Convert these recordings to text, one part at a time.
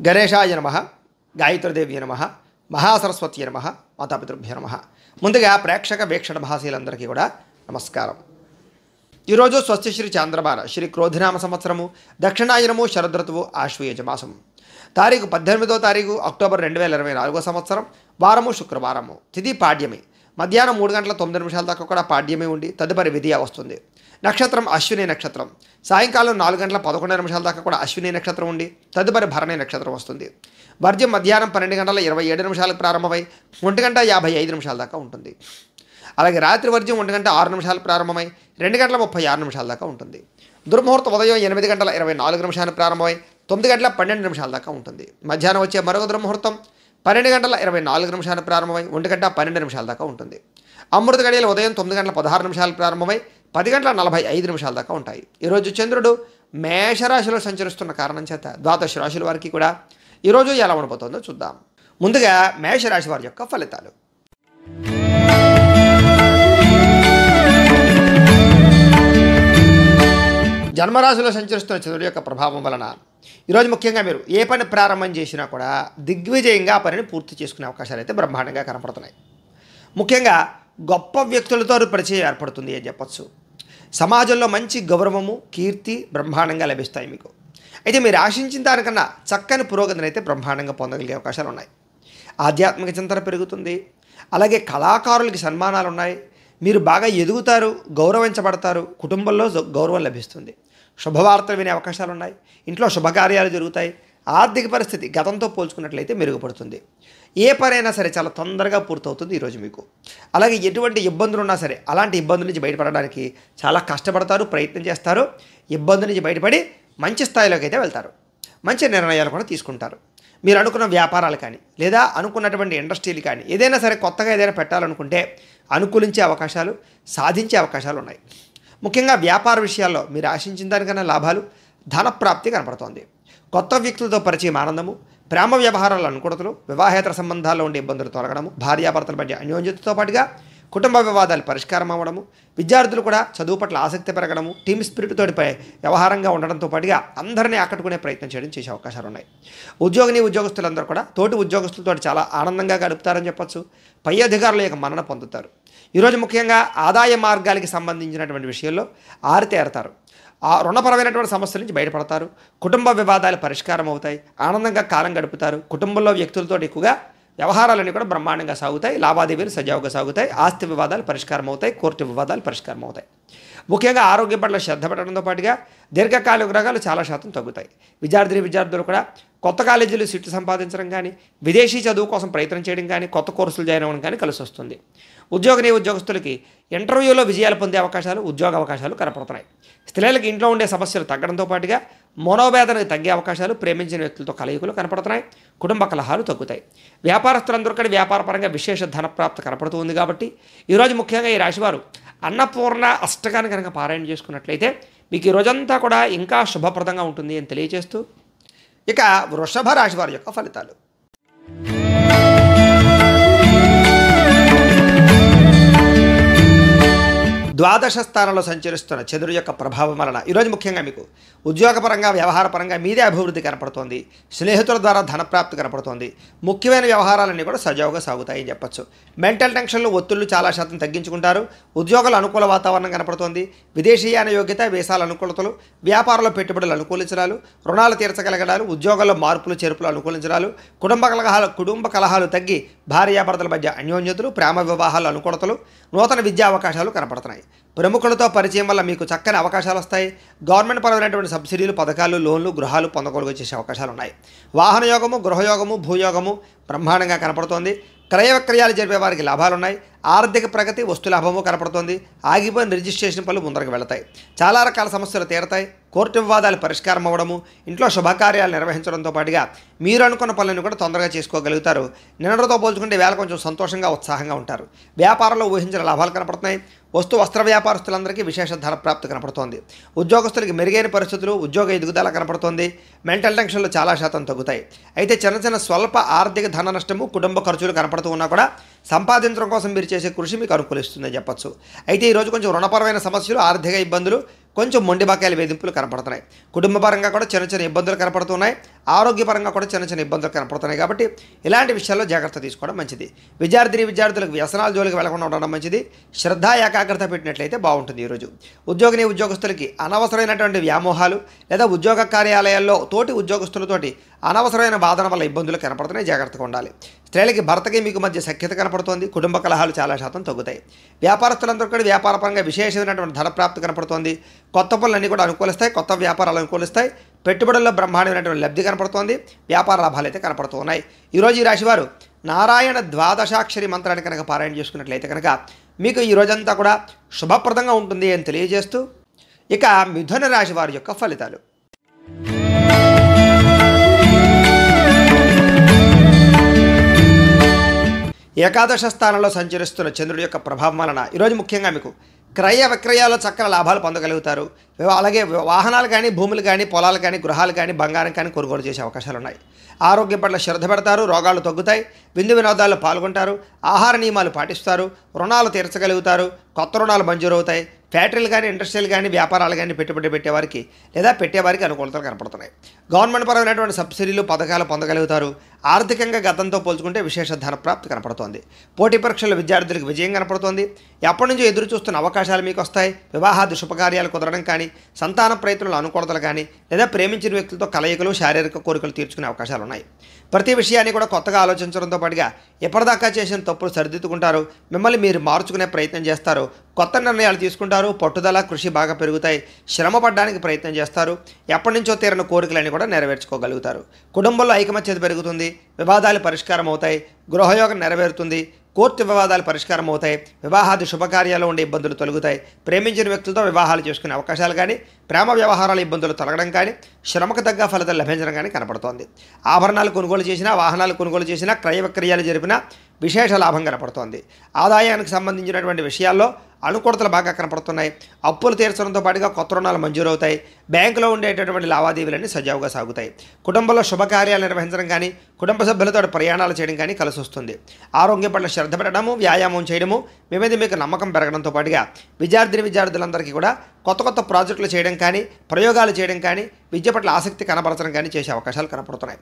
గణేశాయ నమః, గాయత్రీదేవి నమః, మహాసరస్వతి నమః, మాతాపితృభ్యో నమః. ముందుగా ప్రేక్షక వీక్షణ మహాశీలందరికీ కూడా నమస్కారం. ఈరోజు స్వస్తిశ్రీ చాంద్రమాన శ్రీ క్రోధినామ సంవత్సరము దక్షిణాయనము శరదృతువు ఆశ్వయుజ మాసము తారీఖు 18వ తారీఖు అక్టోబర్ 2024 సంవత్సరం వారము శుక్రవారము. తిథి పాడ్యమి. మధ్యాహ్నం 3 గంటల 9 నిమిషాల దాకా కూడా పాడ్యమి ఉండి తదుపరి విధియ వస్తుంది. నక్షత్రం అశ్విని నక్షత్రం. సాయంకాలం 4 గంటల 11 నిమిషాల దాకా కూడా అశ్విని నక్షత్రం ఉండి తదుపరి భరణి నక్షత్రం వస్తుంది. వర్జ్యం మధ్యాహ్నం 12 గంటల 27 నిమిషాలకు ప్రారంభమై 1 గంట 55 నిమిషాల దాకా ఉంటుంది. అలాగే రాత్రి వర్జ్యం 1 గంట 6 నిమిషాలు ప్రారంభమై 2 గంటల 36 నిమిషాల దాకా ఉంటుంది. దుర్ముహూర్తం ఉదయం 8 గంటల 24 నిమిషాలు ప్రారంభమై 9 గంటల 12 నిమిషాల దాకా ఉంటుంది. మధ్యాహ్నం వచ్చే మరొక దుర్ముహూర్తం 12 గంటల 24 నిమిషాలు ప్రారంభమై 1 గంట 12 నిమిషాల దాకా ఉంటుంది. అమృత గడియలు ఉదయం 9 గంటల 16 నిమిషాలు ప్రారంభమై 10 గంటల 45 నిమిషాల దాకా ఉంటాయి. ఈరోజు చంద్రుడు మేషరాశిలో సంచరిస్తున్న కారణం చేత ద్వాదశ రాశుల వారికి కూడా ఈరోజు ఎలా ఉండబోతుందో చూద్దాం. ముందుగా మేషరాశి వారి యొక్క ఫలితాలు. జన్మరాశిలో సంచరిస్తున్న చంద్రుడి యొక్క ప్రభావం వలన ఈరోజు ముఖ్యంగా మీరు ఏ పని ప్రారంభం చేసినా కూడా దిగ్విజయంగా ఆ పనిని పూర్తి చేసుకునే అవకాశాలు అయితే బ్రహ్మాండంగా కనపడుతున్నాయి. ముఖ్యంగా గొప్ప వ్యక్తులతో పరిచయం ఏర్పడుతుంది అని చెప్పచ్చు. సమాజంలో మంచి గౌరవము కీర్తి బ్రహ్మాండంగా లభిస్తాయి మీకు. అయితే మీరు ఆశించిన దానికన్నా చక్కని పురోగతిని అయితే బ్రహ్మాండంగా పొందగలిగే అవకాశాలు ఉన్నాయి. ఆధ్యాత్మిక చింతన పెరుగుతుంది. అలాగే కళాకారులకి సన్మానాలు ఉన్నాయి. మీరు బాగా ఎదుగుతారు, గౌరవించబడతారు, కుటుంబంలో గౌరవం లభిస్తుంది. శుభవార్తలు వినే అవకాశాలు ఉన్నాయి. ఇంట్లో శుభకార్యాలు జరుగుతాయి. ఆర్థిక పరిస్థితి గతంతో పోల్చుకున్నట్లయితే మెరుగుపడుతుంది. ఏ పనైనా సరే చాలా తొందరగా పూర్తవుతుంది ఈరోజు మీకు. అలాగే ఎటువంటి ఇబ్బందులు ఉన్నా సరే అలాంటి ఇబ్బందుల నుంచి బయటపడడానికి చాలా కష్టపడతారు, ప్రయత్నం చేస్తారు. ఇబ్బందుల నుంచి బయటపడి మంచి స్థాయిలోకి అయితే వెళ్తారు. మంచి నిర్ణయాలు కూడా తీసుకుంటారు. మీరు అనుకున్న వ్యాపారాలు కానీ లేదా అనుకున్నటువంటి ఇండస్ట్రీలు కానీ ఏదైనా సరే కొత్తగా ఏదైనా పెట్టాలనుకుంటే అనుకూలించే అవకాశాలు, సాధించే అవకాశాలు ఉన్నాయి. ముఖ్యంగా వ్యాపార విషయాల్లో మీరు ఆశించిన దానికన్నా లాభాలు, ధనప్రాప్తి కనపడుతోంది. కొత్త వ్యక్తులతో పరిచయం ఆనందము, ప్రేమ వ్యవహారాల అనుకూలతలు, వివాహేతర సంబంధాల్లో ఉండే ఇబ్బందులు తొలగడము, భార్యాభర్తల మధ్య అన్యోన్యతతో పాటుగా కుటుంబ వివాదాలు పరిష్కారం అవ్వడము, విద్యార్థులు కూడా చదువు పట్ల ఆసక్తి పెరగడము, టీమ్ స్పిరిట్ తోటి వ్యవహారంగా ఉండడంతో పాటుగా అందరినీ ఆకట్టుకునే ప్రయత్నం చేసే అవకాశాలు ఉన్నాయి. ఉద్యోగస్తులందరూ కూడా తోటి ఉద్యోగస్తులతో చాలా ఆనందంగా గడుపుతారని చెప్పచ్చు. పై అధికారుల యొక్క మన్నన పొందుతారు. ఈరోజు ముఖ్యంగా ఆదాయ మార్గాలకి సంబంధించినటువంటి విషయంలో ఆరితేరతారు. ఆ రుణపరమైనటువంటి సమస్యల నుంచి బయటపడతారు. కుటుంబ వివాదాలు పరిష్కారం అవుతాయి. ఆనందంగా కాలం గడుపుతారు. కుటుంబంలో వ్యక్తులతో ఎక్కువగా వ్యవహారాలన్నీ కూడా బ్రహ్మాండంగా సాగుతాయి. లావాదేవీలు సజావుగా సాగుతాయి. ఆస్తి వివాదాలు పరిష్కారం అవుతాయి. కోర్టు వివాదాలు పరిష్కారం అవుతాయి. ముఖ్యంగా ఆరోగ్యం పట్ల శ్రద్ధ పెట్టడంతో పాటుగా దీర్ఘకాలిక రోగాలు చాలా శాతం తగ్గుతాయి. విద్యార్థులు కూడా కొత్త కాలేజీలు సీట్లు సంపాదించడం కానీ, విదేశీ చదువు కోసం ప్రయత్నం చేయడం కానీ, కొత్త కోర్సులు జాయిన్ అవ్వడం కానీ కలిసి వస్తుంది. ఉద్యోగస్తులకి ఇంటర్వ్యూలో విజయాలు పొందే అవకాశాలు, ఉద్యోగ అవకాశాలు కనపడుతున్నాయి. స్త్రీలకు ఇంట్లో ఉండే సమస్యలు తగ్గడంతో పాటుగా మనోవేదనకు తగ్గే అవకాశాలు, ప్రేమించిన వ్యక్తులతో కలయికలు కనపడుతున్నాయి. కుటుంబ కలహాలు తగ్గుతాయి. వ్యాపారస్తులందరూ కూడా వ్యాపారపరంగా విశేష ధనప్రాప్తి కనపడుతూ ఉంది. కాబట్టి ఈరోజు ముఖ్యంగా ఈ రాశివారు అన్నపూర్ణ అష్టకాన్ని కనుక పారాయణ చేసుకున్నట్లయితే మీకు ఈ రోజంతా కూడా ఇంకా శుభప్రదంగా ఉంటుంది అని తెలియజేస్తూ ఇక వృషభ రాశి వారి యొక్క ఫలితాలు. ద్వాదశ స్థానంలో సంచరిస్తున్న చంద్రుడి యొక్క ప్రభావం వలన ఈరోజు ముఖ్యంగా మీకు ఉద్యోగపరంగా, వ్యవహారపరంగా మీదే అభివృద్ధి కనపడుతోంది. స్నేహితుల ద్వారా ధనప్రాప్తి కనపడుతోంది. ముఖ్యమైన వ్యవహారాలన్నీ కూడా సజావుగా సాగుతాయని చెప్పచ్చు. మెంటల్ టెన్షన్లు, ఒత్తిళ్లు చాలా శాతం తగ్గించుకుంటారు. ఉద్యోగాలు అనుకూల వాతావరణం కనపడుతోంది. విదేశీయాన యోగ్యత, వీసాల అనుకూలతలు, వ్యాపారంలో పెట్టుబడులు అనుకూలించడాలు, రుణాలు తీర్చగలగడాలు, ఉద్యోగాల్లో మార్పులు చేర్పులు అనుకూలించడాలు, కుటుంబ కలహాలు తగ్గి భార్యాభర్తల మధ్య అన్యోన్యతలు, ప్రేమ వివాహాలు అనుకూలతలు, నూతన విద్యా అవకాశాలు కనపడుతున్నాయి. ప్రముఖులతో పరిచయం వల్ల మీకు చక్కని అవకాశాలు వస్తాయి. గవర్నమెంట్ పరమైనటువంటి సబ్సిడీలు, పథకాలు, లోన్లు, గృహాలు పొందగలుగు చేసే అవకాశాలు ఉన్నాయి. వాహన యోగము, గృహయోగము, భూయోగము బ్రహ్మాండంగా కనపడుతోంది. క్రయ విక్రయాలు జరిపే వారికి లాభాలున్నాయి. ఆర్థిక ప్రగతి, వస్తు లాభము కనపడుతోంది. ఆగిపోయిన రిజిస్ట్రేషన్ పనులు ముందరకు వెళతాయి. చాలా రకాల సమస్యలు తీరతాయి. కోర్టు వివాదాలు పరిష్కారం అవ్వడము, ఇంట్లో శుభకార్యాలు నిర్వహించడంతో పాటుగా మీరు అనుకున్న పనులను కూడా తొందరగా చేసుకోగలుగుతారు. నిన్నటితో పోల్చుకుంటే వేళ కొంచెం సంతోషంగా, ఉత్సాహంగా ఉంటారు. వ్యాపారంలో ఊహించిన లాభాలు కనపడుతున్నాయి. వస్త్ర వ్యాపారస్తులందరికీ విశేష ధనప్రాప్తి కనపడుతోంది. ఉద్యోగస్తులకి మెరుగైన పరిస్థితులు, ఉద్యోగ ఎదుగుదల కనపడుతోంది. మెంటల్ టెన్షన్లు చాలా శాతం తగ్గుతాయి. అయితే చిన్న స్వల్ప ఆర్థిక ధన నష్టము, కుటుంబ ఖర్చులు కనపడుతూ ఉన్నా కూడా సంపాదించడం కోసం మీరు చేసే కృషి మీకు అనుకూలిస్తుందని చెప్పచ్చు. అయితే ఈరోజు కొంచెం రుణపరమైన సమస్యలు, ఆర్థిక ఇబ్బందులు, కొంచెం మొండి బకాయిల వేధింపులు కనపడుతున్నాయి. కుటుంబపరంగా కూడా చిన్న చిన్న ఇబ్బందులు కనపడుతున్నాయి. ఆరోగ్యపరంగా కూడా చిన్న చిన్న ఇబ్బందులు కనపడుతున్నాయి. కాబట్టి ఇలాంటి విషయాల్లో జాగ్రత్త తీసుకోవడం మంచిది. విద్యార్థులకు వ్యసనాల జోలికి వెళ్లకుండా ఉండడం మంచిది. శ్రద్ధ ఏకాగ్రత పెట్టినట్లయితే బాగుంటుంది. ఈరోజు ఉద్యోగస్తులకి అనవసరమైనటువంటి వ్యామోహాలు లేదా ఉద్యోగ కార్యాలయాల్లో తోటి ఉద్యోగస్తులతోటి అనవసరమైన వాదన వల్ల ఇబ్బందులు కనపడుతున్నాయి. జాగ్రత్తగా ఉండాలి. స్త్రీలకి భర్తకి మీకు మధ్య సఖ్యత కనపడుతోంది. కుటుంబ కలహాలు చాలా శాతం తగ్గుతాయి. వ్యాపారస్తులందరూ కూడా వ్యాపారపరంగా విశేషమైనటువంటి ధనప్రాప్తి కనపడుతోంది. కొత్త పనులన్నీ కూడా అనుకూలిస్తాయి. కొత్త వ్యాపారాలు అనుకూలిస్తాయి. పెట్టుబడుల్లో బ్రహ్మాండమైనటువంటి లబ్ధి కనపడుతోంది. వ్యాపార లాభాలు అయితే కనపడుతూ ఉన్నాయి. ఈరోజు ఈ రాశివారు నారాయణ ద్వాదశాక్షరి మంత్రాన్ని కనుక పారాయణ చేసుకున్నట్లయితే కనుక మీకు ఈ రోజంతా కూడా శుభప్రదంగా ఉంటుంది అని తెలియజేస్తూ ఇక మిథున రాశి వారి యొక్క ఫలితాలు. ఏకాదశ స్థానంలో సంచరిస్తున్న చంద్రుడి యొక్క ప్రభావం వలన ఈరోజు ముఖ్యంగా మీకు క్రయ విక్రయాల్లో చక్కని లాభాలు పొందగలుగుతారు. అలాగే వాహనాలు కానీ, భూములు కానీ, పొలాలు కానీ, గృహాలు కానీ, బంగారం కానీ కొనుగోలు చేసే అవకాశాలు ఉన్నాయి. ఆరోగ్యం పట్ల శ్రద్ధ పెడతారు. రోగాలు తగ్గుతాయి. విందు వినోదాల్లో పాల్గొంటారు. ఆహార నియమాలు పాటిస్తారు. రుణాలు తీర్చగలుగుతారు. కొత్త రుణాలు మంజూరవుతాయి. ఫ్యాక్టరీలు కానీ, ఇండస్ట్రీలు కానీ, వ్యాపారాలు కానీ పెట్టుబడి పెట్టేవారికి అనుకూలతలు కనపడుతున్నాయి. గవర్నమెంట్ పరమైనటువంటి సబ్సిడీలు, పథకాలు పొందగలుగుతారు. ఆర్థికంగా గతంతో పోల్చుకుంటే విశేష ధనప్రాప్తి కనపడుతోంది. పోటీ పరీక్షల విద్యార్థులకు విజయం కనపడుతోంది. ఎప్పటి నుంచో ఎదురు చూస్తున్న అవకాశాలు మీకు వస్తాయి. వివాహాది శుభకార్యాలు కుదరడం కానీ, సంతాన ప్రయత్నాలు అనుకూలతలు కానీ, లేదా ప్రేమించిన వ్యక్తులతో కలయికలు, శారీరక కోరికలు తీర్చుకునే అవకాశాలు ఉన్నాయి. ప్రతి విషయాన్ని కూడా కొత్తగా ఆలోచించడంతో పాటుగా ఎప్పటిదాకా చేసిన తప్పులు సరిదిద్దుకుంటారు. మిమ్మల్ని మీరు మార్చుకునే ప్రయత్నం చేస్తారు. కొత్త నిర్ణయాలు తీసుకుంటారు. పట్టుదల, కృషి బాగా పెరుగుతాయి. శ్రమ పడడానికి ప్రయత్నం చేస్తారు. ఎప్పటి నుంచో తీరిన కోరికలన్నీ కూడా నెరవేర్చుకోగలుగుతారు. కుటుంబంలో ఐకమత్యత పెరుగుతుంది. వివాదాలు పరిష్కారం అవుతాయి. గృహయోగం నెరవేరుతుంది. కోర్టు వివాదాలు పరిష్కారం అవుతాయి. వివాహాది శుభకార్యాలు ఉండే ఇబ్బందులు తొలగుతాయి. ప్రేమించిన వ్యక్తులతో వివాహాలు చేసుకునే అవకాశాలు కానీ, ప్రేమ వ్యవహారాల ఇబ్బందులు తొలగడం కానీ, శ్రమకు తగ్గ ఫలితాలు లభించడం కానీ కనపడుతోంది. ఆభరణాలు కొనుగోలు చేసినా, వాహనాలు కొనుగోలు చేసినా, క్రయ విక్రయాలు జరిపినా విశేష లాభం కనపడుతోంది. ఆదాయానికి సంబంధించినటువంటి విషయాల్లో అనుకూలతలు బాగా కనపడుతున్నాయి. అప్పులు తీర్చడంతో పాటుగా కొత్త రుణాలు మంజూరవుతాయి. బ్యాంకులో ఉండేటటువంటి లావాదేవీలన్నీ సజావుగా సాగుతాయి. కుటుంబంలో శుభకార్యాలు నిర్వహించడం కానీ, కుటుంబ సభ్యులతో ప్రయాణాలు చేయడం కానీ కలిసి వస్తుంది. ఆరోగ్యం పట్ల శ్రద్ధ పెట్టడము, వ్యాయామం చేయడము, మీ మీద మీకు నమ్మకం పెరగడంతో పాటుగా విద్యార్థులందరికీ కూడా కొత్త ప్రాజెక్టులు చేయడం కానీ, ప్రయోగాలు చేయడం కానీ, విద్య పట్ల ఆసక్తి కనబరచడం కానీ చేసే అవకాశాలు కనపడుతున్నాయి.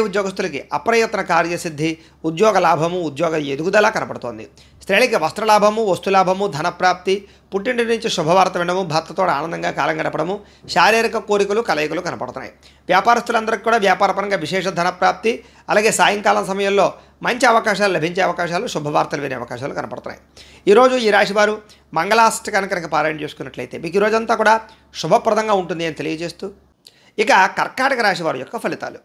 ఉద్యోగస్తులకి అప్రయత్న కార్యసిద్ధి, ఉద్యోగ లాభము, ఉద్యోగ ఎదుగుదల కనపడుతోంది. స్త్రీలకి వస్త్రలాభము, వస్తులాభము, ధనప్రాప్తి, పుట్టింటి నుంచి శుభవార్త వినడము, భర్తతో ఆనందంగా కాలం గడపడము, శారీరక కోరికలు, కలయికలు కనపడుతున్నాయి. వ్యాపారస్తులందరికీ కూడా వ్యాపారపరంగా విశేష ధనప్రాప్తి, అలాగే సాయంకాలం సమయంలో మంచి అవకాశాలు లభించే అవకాశాలు, శుభవార్తలు వినే అవకాశాలు కనపడుతున్నాయి. ఈరోజు ఈ రాశివారు మంగళాష్టకాన్ని కనుక పారాయణ చేసుకున్నట్లయితే మీకు ఈ రోజంతా కూడా శుభప్రదంగా ఉంటుంది అని తెలియజేస్తూ ఇక కర్కాటక రాశి వారి యొక్క ఫలితాలు.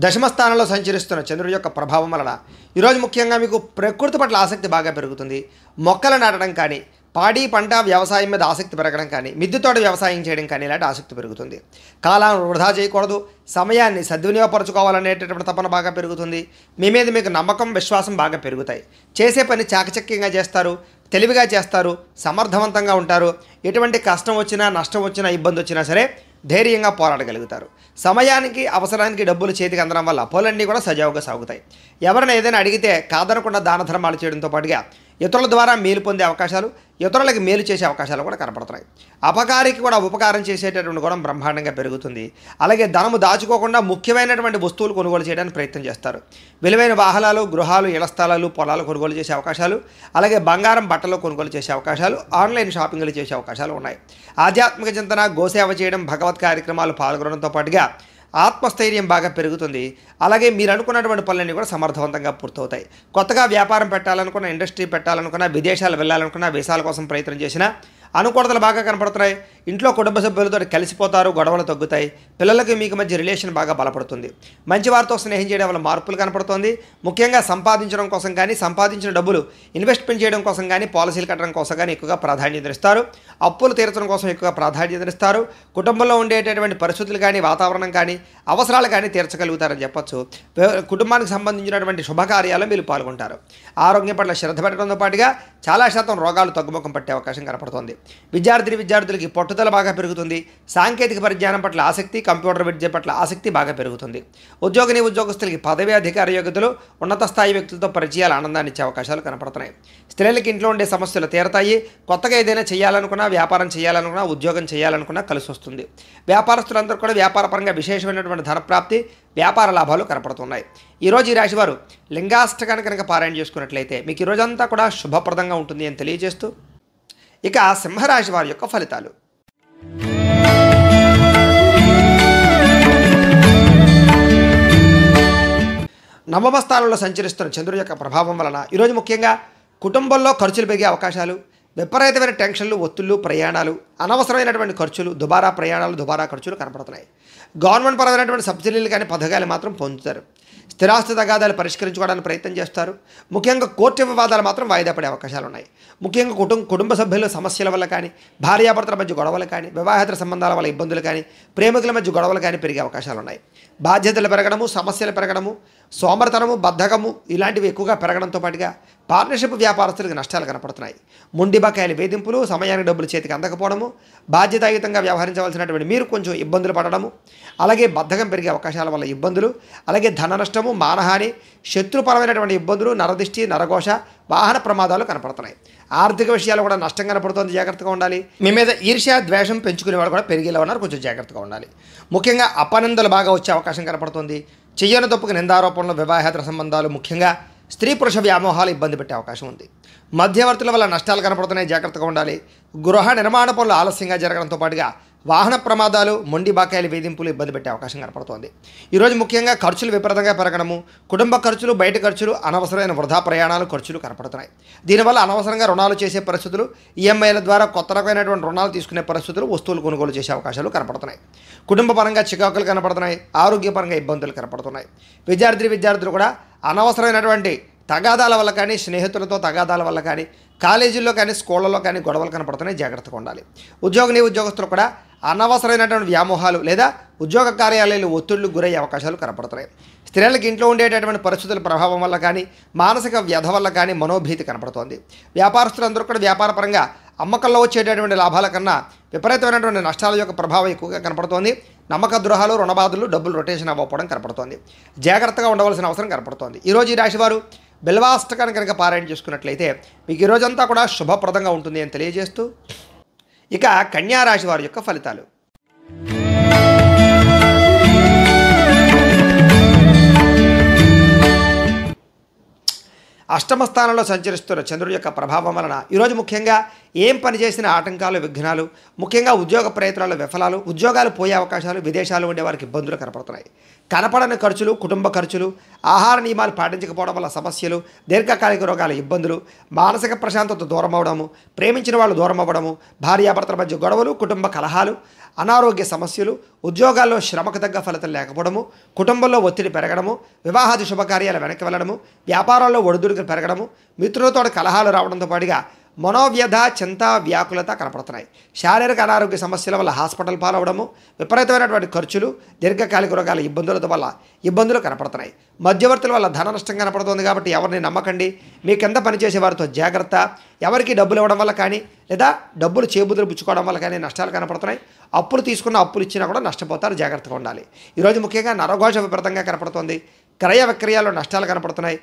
దశమ స్థానంలో సంచరిస్తున్న చంద్రుడి యొక్క ప్రభావం వలన ఈరోజు ముఖ్యంగా మీకు ప్రకృతి పట్ల ఆసక్తి బాగా పెరుగుతుంది. మొక్కలు నాటడం కానీ, పాడి పంట వ్యవసాయం మీద ఆసక్తి పెరగడం కానీ, మిద్దెతోట వ్యవసాయం చేయడం కానీ ఇలాంటి ఆసక్తి పెరుగుతుంది. కాలాన్ని వృధా చేయకూడదు, సమయాన్ని సద్వినియోగపరచుకోవాలనేటటువంటి తపన బాగా పెరుగుతుంది. మీ మీద మీకు నమ్మకం, విశ్వాసం బాగా పెరుగుతాయి. చేసే పని చాకచక్యంగా చేస్తారు, తెలివిగా చేస్తారు, సమర్థవంతంగా ఉంటారు. ఎటువంటి కష్టం వచ్చినా, నష్టం వచ్చినా, ఇబ్బంది వచ్చినా సరే ధైర్యంగా పోరాడగలుగుతారు. సమయానికి, అవసరానికి డబ్బులు చేతికి అందడం వల్ల పనులన్నీ కూడా సజావుగా సాగుతాయి. ఎవరైనా ఏదైనా అడిగితే కాదనకుండా దాన ధర్మాలు చేయడంతో పాటుగా ఇతరుల ద్వారా మేలు పొందే అవకాశాలు, ఇతరులకు మేలు చేసే అవకాశాలు కూడా కనపడుతున్నాయి. అపకారికి కూడా ఉపకారం చేసేటటువంటి గుణం బ్రహ్మాండంగా పెరుగుతుంది. అలాగే ధనము దాచుకోకుండా ముఖ్యమైనటువంటి వస్తువులు కొనుగోలు చేయడానికి ప్రయత్నం చేస్తారు. విలువైన వాహనాలు, గృహాలు, ఇళ్ల స్థలాలు, పొలాలు కొనుగోలు చేసే అవకాశాలు, అలాగే బంగారం, బట్టలు కొనుగోలు చేసే అవకాశాలు, ఆన్లైన్ షాపింగ్లు చేసే అవకాశాలు ఉన్నాయి. ఆధ్యాత్మిక చింతన, గోసేవ చేయడం, భగవత్ కార్యక్రమాలు పాల్గొనడంతో పాటుగా ఆత్మస్థైర్యం బాగా పెరుగుతుంది. అలాగే మీరు అనుకున్నటువంటి పనులన్నీ కూడా సమర్థవంతంగా పూర్తవుతాయి. కొత్తగా వ్యాపారం పెట్టాలనుకున్న, ఇండస్ట్రీ పెట్టాలనుకున్న, విదేశాలు వెళ్ళాలనుకున్న, వీసాల కోసం ప్రయత్నం చేసినా అనుకూలతలు బాగా కనపడుతున్నాయి. ఇంట్లో కుటుంబ సభ్యులతో కలిసిపోతారు, గొడవలు తగ్గుతాయి. పిల్లలకి మీకు మధ్య రిలేషన్ బాగా బలపడుతుంది. మంచి వారితో స్నేహం చేయడం వల్ల మార్పులు కనపడుతుంది. ముఖ్యంగా సంపాదించడం కోసం కానీ, సంపాదించిన డబ్బులు ఇన్వెస్ట్మెంట్ చేయడం కోసం కానీ, పాలసీలు కట్టడం కోసం కానీ ఎక్కువగా ప్రాధాన్యత ఇస్తారు. అప్పులు తీర్చడం కోసం ఎక్కువగా ప్రాధాన్యత ఇస్తారు. కుటుంబంలో ఉండేటటువంటి పరిస్థితులు కానీ, వాతావరణం కానీ, అవసరాలు కానీ తీర్చగలుగుతారని చెప్పొచ్చు. కుటుంబానికి సంబంధించినటువంటి శుభకార్యాలు మీరు పాల్గొంటారు. ఆరోగ్యం పట్ల శ్రద్ధ పెట్టడంతో పాటుగా చాలా శాతం రోగాలు తగ్గుముఖం పట్టే అవకాశం కనపడుతుంది. విద్యార్థులకి పట్టుదల బాగా పెరుగుతుంది. సాంకేతిక పరిజ్ఞానం పట్ల ఆసక్తి, కంప్యూటర్ విద్య పట్ల ఆసక్తి బాగా పెరుగుతుంది. ఉద్యోగస్తులకి పదవి అధికార యోగ్యతలు, ఉన్నత స్థాయి వ్యక్తులతో పరిచయాలు ఆనందాన్ని ఇచ్చే అవకాశాలు కనపడుతున్నాయి. స్త్రీలకి ఇంట్లో ఉండే సమస్యలు తీరతాయి. కొత్తగా ఏదైనా చేయాలనుకున్నా, వ్యాపారం చేయాలనుకున్నా, ఉద్యోగం చేయాలనుకున్నా కలిసి వస్తుంది. వ్యాపారస్తులందరూ కూడా వ్యాపారపరంగా విశేషమైనటువంటి ధనప్రాప్తి, వ్యాపార లాభాలు కనపడుతున్నాయి. ఈరోజు ఈ రాశివారు లింగాష్టకాన్ని కనుక పారాయణ చేసుకున్నట్లయితే మీకు ఈ రోజంతా కూడా శుభప్రదంగా ఉంటుంది అని తెలియజేస్తూ, ఇక సింహరాశి వారి యొక్క ఫలితాలు. నవమ స్థానంలో సంచరిస్తున్న చంద్రుడి యొక్క ప్రభావం వలన ఈరోజు ముఖ్యంగా కుటుంబంలో ఖర్చులు పెరిగే అవకాశాలు, విపరీతమైన టెన్షన్లు, ఒత్తిళ్లు, ప్రయాణాలు, అనవసరమైనటువంటి ఖర్చులు, దుబారా ప్రయాణాలు, దుబారా ఖర్చులు కనపడుతున్నాయి. గవర్నమెంట్ పరమైనటువంటి సబ్సిడీలు కానీ పథకాలు మాత్రం పొందుతారు. స్థిరాస్తి తగాదాలు పరిష్కరించుకోవడానికి ప్రయత్నం చేస్తారు. ముఖ్యంగా కోర్టు వివాదాలు మాత్రం వాయిదా పడే అవకాశాలు ఉన్నాయి. ముఖ్యంగా కుటుంబ సభ్యుల సమస్యల వల్ల కానీ, భార్యాభర్తల మధ్య గొడవలు కానీ, వివాహేతర సంబంధాల వల్ల ఇబ్బందులు కానీ, ప్రేమికుల మధ్య గొడవలు కానీ పెరిగే అవకాశాలు ఉన్నాయి. బాధ్యతలు పెరగడము, సమస్యలు పెరగడము, సోమరితనము, బద్ధకము ఇలాంటివి ఎక్కువగా పెరగడంతో పాటుగా పార్ట్నర్షిప్ వ్యాపారస్తులకు నష్టాలు కనపడుతున్నాయి. మొండి బకాయిల వేధింపులు, సమయానికి డబ్బులు చేతికి అందకపోవడము, బాధ్యతాయుతంగా వ్యవహరించవలసినటువంటి మీరు కొంచెం ఇబ్బందులు పడడము, అలాగే బద్ధకం పెరిగే అవకాశాల వల్ల ఇబ్బందులు, అలాగే ధన నష్టము, మానహాని, శత్రుపరమైనటువంటి ఇబ్బందులు, నరదిష్టి, నరఘోష, వాహన ప్రమాదాలు కనపడుతున్నాయి. ఆర్థిక విషయాలు కూడా నష్టం కనపడుతుంది, జాగ్రత్తగా ఉండాలి. మీ మీద ఈర్ష్య, ద్వేషం పెంచుకునే వాళ్ళు కూడా పెరిగేలా ఉన్నారు, కొంచెం జాగ్రత్తగా ఉండాలి. ముఖ్యంగా అపనిందలు బాగా వచ్చే అవకాశం కనపడుతుంది. చెయ్యని తప్పుకు నిందారోపణలు, వివాహేతర సంబంధాలు, ముఖ్యంగా స్త్రీ పురుష వ్యామోహాలు ఇబ్బంది పెట్టే అవకాశం ఉంది. మధ్యవర్తుల వల్ల నష్టాలు కనపడుతున్నాయి, జాగ్రత్తగా ఉండాలి. గృహ నిర్మాణ పనులు ఆలస్యంగా జరగడంతో పాటుగా వాహన ప్రమాదాలు, మొండి బాకాయల వేధింపులు ఇబ్బంది పెట్టే అవకాశం కనపడుతోంది. ఈరోజు ముఖ్యంగా ఖర్చులు విపరీతంగా పెరగడము, కుటుంబ ఖర్చులు, బయట ఖర్చులు, అనవసరమైన వృధా ప్రయాణాలు, ఖర్చులు కనపడుతున్నాయి. దీనివల్ల అనవసరంగా రుణాలు చేసే పరిస్థితులు, ఈఎంఐల ద్వారా కొత్త రకమైనటువంటి రుణాలు తీసుకునే పరిస్థితులు, వస్తువులు కొనుగోలు చేసే అవకాశాలు కనపడుతున్నాయి. కుటుంబ పరంగా చికాకులు కనపడుతున్నాయి, ఆరోగ్యపరంగా ఇబ్బందులు కనపడుతున్నాయి. విద్యార్థులు కూడా అనవసరమైనటువంటి తగాదాల వల్ల కానీ, స్నేహితులతో తగాదాల వల్ల కానీ, కాలేజీల్లో కానీ, స్కూళ్ళలో కానీ గొడవలు కనపడుతున్నాయి, జాగ్రత్తగా ఉండాలి. ఉద్యోగస్తులు కూడా అనవసరమైనటువంటి వ్యామోహాలు లేదా ఉద్యోగ కార్యాలయాలు ఒత్తిళ్లు గురయ్యే అవకాశాలు కనపడుతున్నాయి. స్త్రీలకు ఇంట్లో ఉండేటటువంటి పరిస్థితుల ప్రభావం వల్ల కానీ, మానసిక వ్యధ వల్ల కానీ మనోభీతి కనపడుతోంది. వ్యాపారస్తులందరూ కూడా వ్యాపారపరంగా అమ్మకంలో వచ్చేటటువంటి లాభాల కన్నా విపరీతమైనటువంటి నష్టాల యొక్క ప్రభావం ఎక్కువగా కనపడుతోంది. నమ్మక ద్రోహాలు, రుణబాధలు, డబ్బులు రొటేషన్ అవ్వకపోవడం కనపడుతోంది. జాగ్రత్తగా ఉండవలసిన అవసరం కనపడుతోంది. ఈరోజు ఈ రాశివారు బిల్వాష్టకాన్ని కనుక పారాయణ చేసుకున్నట్లయితే మీకు ఈ రోజంతా కూడా శుభప్రదంగా ఉంటుంది అని తెలియజేస్తూ, ఇక కన్యా రాశి వారి యొక్క ఫలితాలు. అష్టమ స్థానంలో సంచరిస్తున్న చంద్రుడి యొక్క ప్రభావం వలన ఈరోజు ముఖ్యంగా ఏం పని చేసిన ఆటంకాలు, విఘ్నాలు, ముఖ్యంగా ఉద్యోగ ప్రయత్నాలు విఫలాలు, ఉద్యోగాలు పోయే అవకాశాలు, విదేశాలు ఉండే వారికి ఇబ్బందులు కనపడుతున్నాయి. కనపడని ఖర్చులు, కుటుంబ ఖర్చులు, ఆహార నియమాలు పాటించకపోవడం వల్ల సమస్యలు, దీర్ఘకాలిక రోగాల ఇబ్బందులు, మానసిక ప్రశాంతత దూరం అవ్వడము, ప్రేమించిన వాళ్ళు దూరం అవ్వడము, భార్యాభర్తల మధ్య గొడవలు, కుటుంబ కలహాలు, అనారోగ్య సమస్యలు, ఉద్యోగాల్లో శ్రమకు తగ్గ ఫలితం లేకపోవడము, కుటుంబంలో ఒత్తిడి పెరగడము, వివాహాది శుభకార్యాలు వెనక్కి వెళ్ళడము, వ్యాపారాల్లో ఒడిదుడుకులు పెరగడము, మిత్రులతో కలహాలు రావడంతో పాటుగా మనోవ్యధ, చింత, వ్యాకులత కనపడుతున్నాయి. శారీరక అనారోగ్య సమస్యల వల్ల హాస్పిటల్ పాలవడము, విపరీతమైనటువంటి ఖర్చులు, దీర్ఘకాలిక రోగాల ఇబ్బందుల వల్ల ఇబ్బందులు కనపడుతున్నాయి. మధ్యవర్తుల వల్ల ధన నష్టం కనపడుతుంది. కాబట్టి ఎవరిని నమ్మకండి. మీ కింద పనిచేసే వారితో జాగ్రత్త. ఎవరికి డబ్బులు ఇవ్వడం వల్ల కానీ, లేదా డబ్బులు చేబుదులు పుచ్చుకోవడం వల్ల కానీ నష్టాలు కనపడుతున్నాయి. అప్పులు అప్పులు ఇచ్చినా కూడా నష్టపోతారు, జాగ్రత్తగా ఉండాలి. ఈరోజు ముఖ్యంగా నరఘోష విపరీతంగా కనపడుతుంది. క్రయ విక్రయాల్లో నష్టాలు కనపడుతున్నాయి.